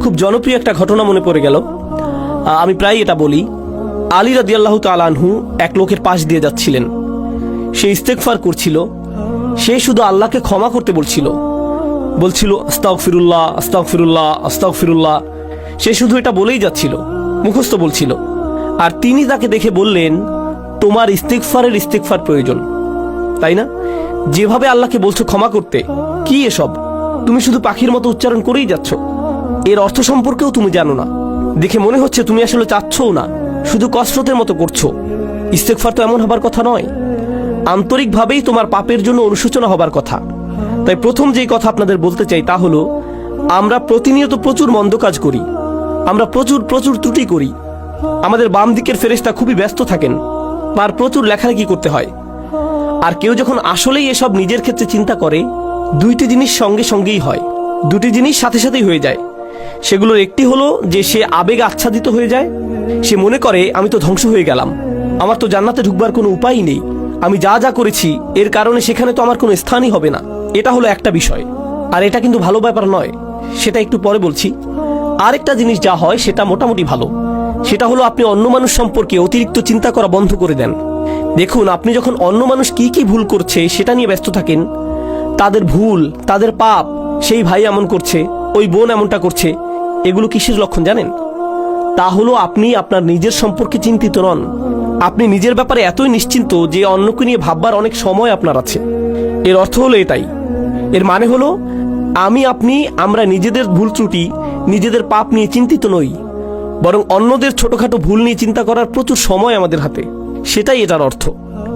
খুব জনপ্রিয় একটা ঘটনা মনে পড়ে গেল। আমি প্রায় এটা বলি। আলী রাদিয়াল্লাহু তাআলা আনহু এক লোকের পাশ দিয়ে যাচ্ছিলেন। সে ইস্তেগফার করছিল। সে শুধু আল্লাহকে ক্ষমা করতে বলছিল আস্তাগফিরুল্লাহ আস্তাগফিরুল্লাহ আস্তাগফিরুল্লাহ। সে শুধু এটা বলেই যাচ্ছিল, মুখস্থ বলছিল। আর তিনি তাকে দেখে বললেন, তোমার ইস্তেগফার প্রয়োজন, তাই না? যেভাবে আল্লাহকে বলছো ক্ষমা করতে, কি এসব? তুমি শুধু পাখির মতো উচ্চারণ করেই যাচ্ছ। এর অর্থ সম্পর্কেও তুমি জানো না। দেখে মনে হচ্ছে তুমি আসলে চাচ্ছও না, শুধু কসরতের মতো করছো। ইস্তেগফার তো এমন হবার কথা নয়। আন্তরিকভাবেই তোমার পাপের জন্য অনুশোচনা হবার কথা। তাই প্রথম যেই কথা আপনাদের বলতে চাই তা হলো, আমরা প্রতিনিয়ত প্রচুর মন্দ কাজ করি, আমরা প্রচুর ত্রুটি করি। আমাদের বাম দিকের ফেরেশতা খুবই ব্যস্ত থাকেন, তার প্রচুর লেখালেখি করতে হয়। আর কেউ যখন আসলেই এসব নিজের ক্ষেত্রে চিন্তা করে, দুইটি জিনিস সঙ্গেই হয়, দুটি জিনিস সাথে সাথেই হয়ে যায়। সেগুলোর একটি হলো যে সে আবেগে আচ্ছাদিত হয়ে যায়। সে মনে করে, আমি তো ধ্বংস হয়ে গেলাম, আমার তো জান্নাতে ঢুকবার কোনো উপায়ই নেই, আমি যা করেছি এর কারণে সেখানে তো আমার কোনো স্থানই হবে না। এটা হলো একটা বিষয়। আর এটা কিন্তু ভালো ব্যাপার নয়, সেটা একটু পরে বলছি। আরেকটা জিনিস যা হয় সেটা মোটামুটি ভালো। সেটা হলো আপনি অন্য মানুষ সম্পর্কে অতিরিক্ত চিন্তা করা বন্ধ করে দেন। দেখুন, আপনি যখন অন্য মানুষ কি ভুল করছে সেটা নিয়ে ব্যস্ত থাকেন, তাদের ভুল, তাদের পাপ, সেই ভাই এমন করছে, ওই বোন এমনটা করছে, এগুলো কিসের লক্ষণ জানেন? তা হলো আপনি আপনার নিজের সম্পর্কে চিন্তিত নন। আপনি নিজের ব্যাপারে এতই নিশ্চিন্ত যে অন্যকে নিয়ে ভাববার অনেক সময় আপনার আছে। এর অর্থ হলো এটাই। এর মানে হলো আমরা নিজেদের ভুল ত্রুটি, নিজেদের পাপ নিয়ে চিন্তিত নই, বরং অন্যদের ছোটখাটো ভুল নিয়ে চিন্তা করার প্রচুর সময় আমাদের হাতে। সেটাই এটার অর্থ।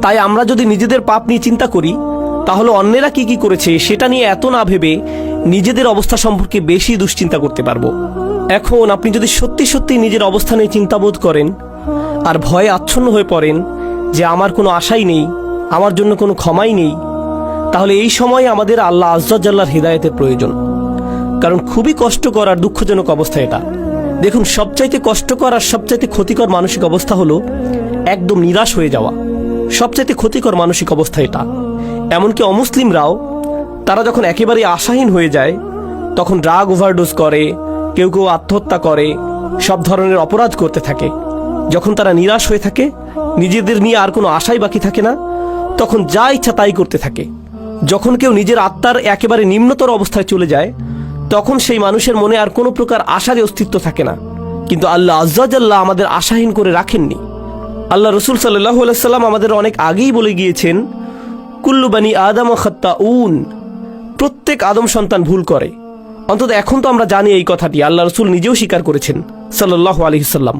তাই আমরা যদি নিজেদের পাপ নিয়ে চিন্তা করি, তাহলে অন্যেরা কি করেছে সেটা নিয়ে এত না ভেবে নিজেদের অবস্থা সম্পর্কে বেশি দুশ্চিন্তা করতে পারবো। এখন আপনি যদি সত্যি নিজের অবস্থা নিয়ে চিন্তাবোধ করেন আর ভয়ে আচ্ছন্ন হয়ে পড়েন যে আমার কোনো আশাই নেই, আমার জন্য কোনো ক্ষমাই নেই, তাহলে এই সময় আমাদের আল্লাহ আজ্জা জাল্লার হিদায়াতের প্রয়োজন। কারণ খুবই কষ্টকর আর দুঃখজনক অবস্থা এটা। দেখুন, সবচাইতে কষ্টকর আর সবচাইতে ক্ষতিকর মানসিক অবস্থা হলো একদম নিরাশ হয়ে যাওয়া। সবচাইতে ক্ষতিকর মানসিক অবস্থা এটা। এমনকি অমুসলিমরাও, তারা যখন একেবারে আশাহীন হয়ে যায়, তখন ড্রাগ ওভারডোজ করে, কেউ আত্মহত্যা করে, সব ধরনের অপরাধ করতে থাকে। যখন তারা নিরাশ হয়ে থাকে, নিজেদের নিয়ে আর কোনো আশাই বাকি থাকে না, তখন যা ইচ্ছা তাই করতে থাকে। যখন কেউ নিজের আত্মার একেবারে নিম্নতর অবস্থায় চলে যায়, তখন সেই মানুষের মনে আর কোনো প্রকার আশারই অস্তিত্ব থাকে না। কিন্তু আল্লাহ আজ্জা জাল্লাহ আমাদের আশাহীন করে রাখেননি। আল্লাহ রসুল সাল্লাল্লাহু আলাইহি সাল্লাম আমাদের অনেক আগেই বলে গিয়েছেন, কুল্লু বানি আদম খাত্তাউন, প্রত্যেক আদম সন্তান ভুল করে। অন্তত এখন তো আমরা জানি এই কথাটি, আল্লাহ রসুল নিজেও স্বীকার করেছেন সাল্লাল্লাহু আলাইহি সাল্লাম।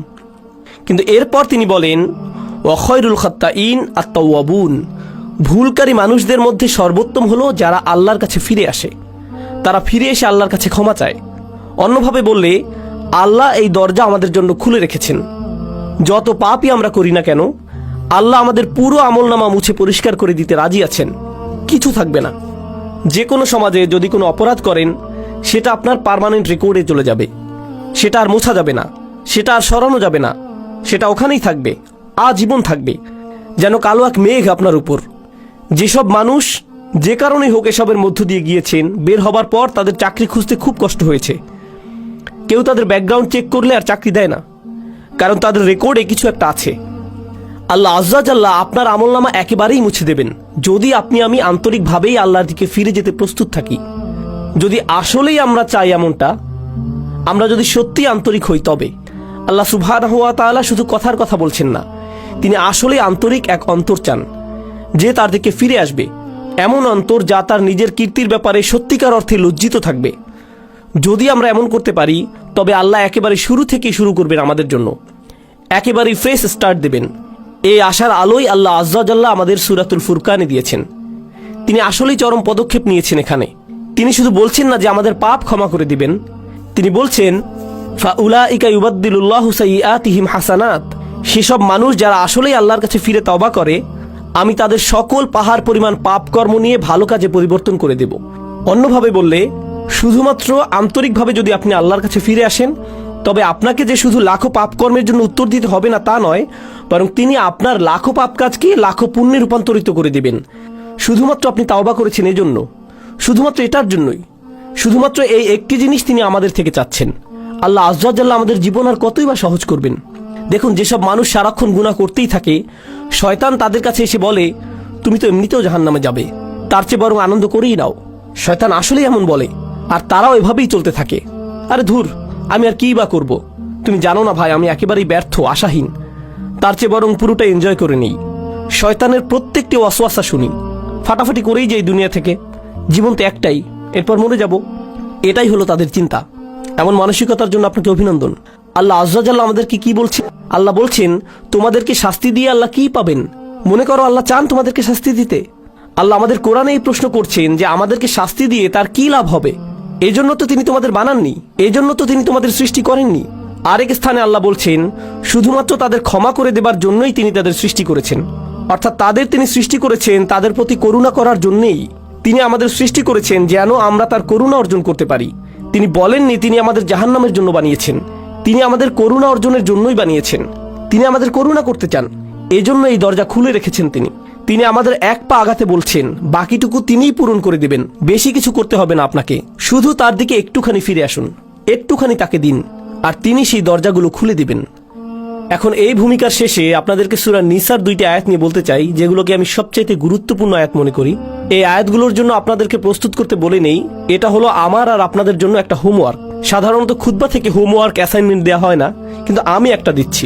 কিন্তু এরপর তিনি বলেন, ওয়া খায়রুল খাত্তাইন আত-তাওয়াবুন, ভুলকারী মানুষদের মধ্যে সর্বোত্তম হলো যারা আল্লাহর কাছে ফিরে আসে, তারা ফিরে এসে আল্লাহর কাছে ক্ষমা চায়। অন্যভাবে বললে, আল্লাহ এই দরজা আমাদের জন্য খুলে রেখেছেন। যত পাপই আমরা করি না কেন, আল্লাহ আমাদের পুরো আমলনামা মুছে পরিষ্কার করে দিতে রাজি আছেন, কিছু থাকবে না। যে কোনো সমাজে যদি কোনো অপরাধ করেন, সেটা আপনার পার্মানেন্ট রেকর্ডে চলে যাবে, সেটা আর মোছা যাবে না, সেটা আর সরানো যাবে না, সেটা ওখানেই থাকবে, আজীবন থাকবে, যেন কালো এক মেঘ আপনার উপর। যেসব মানুষ যে কারণেই হোক এসবের মধ্য দিয়ে গিয়েছেন, বের হবার পর তাদের চাকরি খুঁজতে খুব কষ্ট হয়েছে। কেউ তাদের ব্যাকগ্রাউন্ড চেক করলে আর চাকরি দেয় না, কারণ তাদের রেকর্ডে কিছু একটা আছে। আল্লাহ আজ্জা জাল্লাহ আপনার আমলনামা একেবারেই মুছে দেবেন, যদি আমি আন্তরিকভাবেই আল্লাহর দিকে ফিরে যেতে প্রস্তুত থাকি। যদি আসলেই আমরা চাই এমনটা, আমরা যদি সত্যি আন্তরিক হই, তবে আল্লাহ সুবহানাহু ওয়া তাআলা শুধু কথার কথা বলছেন না, তিনি আসলেই আন্তরিক এক অন্তর চান, যে তার দিকে ফিরে আসবে। এমন অন্তর যা তার নিজের কীর্তির ব্যাপারে সত্যিকার অর্থে লজ্জিত থাকবে। যদি আমরা এমন করতে পারি, তবে আল্লাহ একেবারে শুরু থেকেই শুরু করবেন আমাদের জন্য, একেবারেই ফ্রেশ স্টার্ট দেবেন। এই আশার আলোই আল্লাহ আজ্জা জাল্লাহ আমাদের সূরাতুল ফুরকানে দিয়েছেন। তিনি আসলেই চরম পদক্ষেপ নিয়েছেন এখানে। তিনি শুধু বলছেন না যে আমাদের পাপ ক্ষমা করে দিবেন, তিনি বলছেন, ফাউলাইকা ইউবাদদিলুল্লাহু সাইয়্যাতিহিম হাসানাত, সেসব মানুষ যারা আসলেই আল্লাহর কাছে ফিরে তওবা করে, আমি তাদের সকল পাহাড় পরিমাণ পাপ কর্ম নিয়ে ভালো কাজে পরিবর্তন করে দেব। অন্যভাবে বললে, শুধুমাত্র আন্তরিকভাবে যদি আপনি আল্লাহর কাছে ফিরে আসেন, তবে আপনাকে যে শুধু লাখো পাপ কর্মের জন্য উত্তর দিতে হবে না তা নয়, বরং তিনি আপনার লাখো পাপ কাজকে লাখো পুণ্যে রূপান্তরিত করে দিবেন। শুধুমাত্র আপনি তাওবা করেছেন এজন্য, শুধুমাত্র এটার জন্যই, শুধুমাত্র এই একটি জিনিস তিনি আমাদের থেকে চাচ্ছেন। আল্লাহ আজ্জা ওয়া জাল্লা আমাদের জীবন আর কতই বা সহজ করবেন। দেখুন, যেসব মানুষ সারাক্ষণ গুনাহ করতেই থাকে, শয়তান তাদের কাছে এসে বলে তুমি তো এমনিতেও জাহান্নামে যাবে, তার চেয়ে বরং আনন্দ করেই নাও। শয়তান আসলেই এমন বলে, আর তারাও এভাবেই চলতে থাকে। আরে ধুর, আমি আর কি বা করব, তুমি জানো না ভাই আমি একেবারেই ব্যর্থ, আশাহীন, তার চেয়ে বরং পুরোটা এনজয় করে নেই। শয়তানের প্রত্যেকটি ওয়াসওয়াসা শুনি, ফাটাফাটি করেই যাই দুনিয়া থেকে, জীবন তো একটাই, এরপর মরে যাব, এটাই হলো তাদের চিন্তা। এমন মানসিকতার জন্য আপনাকে অভিনন্দন। আল্লাহ আজ্জা ওয়া জাল্লা আমাদেরকে কি বলছেন? আল্লাহ বলছেন তোমাদেরকে শাস্তি দিয়ে আল্লাহ কি পাবেন? মনে করো আল্লাহ চান তোমাদেরকে শাস্তি দিতে? আল্লাহ আমাদের কোরআনে এই প্রশ্ন করছেন যে আমাদেরকে শাস্তি দিয়ে তার কি লাভ হবে? এজন্য তো তিনি তোমাদের বানাননি, এজন্য তো তিনি তোমাদের সৃষ্টি করেননি। আরেক স্থানে আল্লাহ বলছেন শুধুমাত্র তাদের ক্ষমা করে দেবার জন্যই তিনি তাদের সৃষ্টি করেছেন। অর্থাৎ তাদের তিনি সৃষ্টি করেছেন তাদের প্রতি করুণা করার জন্যই। তিনি আমাদের সৃষ্টি করেছেন যেন আমরা তার করুণা অর্জন করতে পারি। তিনি বলেননি তিনি আমাদের জাহান্নামের জন্য বানিয়েছেন, তিনি আমাদের করুণা অর্জনের জন্যই বানিয়েছেন। তিনি আমাদের করুণা করতে চান, এজন্য এই দরজা খুলে রেখেছেন তিনি। তিনি আমাদের এক পা আগাতে বলছেন, বাকিটুকু তিনিই পূরণ করে দিবেন। বেশি কিছু করতে হবে না আপনাকে, শুধু তার দিকে একটুখানি ফিরে আসুন, একটুখানি তাকে দিন, আর তিনি সেই দরজাগুলো খুলে দিবেন। এখন এই ভূমিকার শেষে আপনাদেরকে সূরা নিসার 2টি আয়াত নিয়ে বলতে চাই, যেগুলোকে আমি সবচাইতে গুরুত্বপূর্ণ আয়াত মনে করি। এই আয়াতগুলোর জন্য আপনাদেরকে প্রস্তুত করতে বলে নেই, এটা হলো আমার আর আপনাদের জন্য একটা হোমওয়ার্ক। সাধারণত খুতবা থেকে হোমওয়ার্ক অ্যাসাইনমেন্ট দেওয়া হয় না, কিন্তু আমি একটা দিচ্ছি।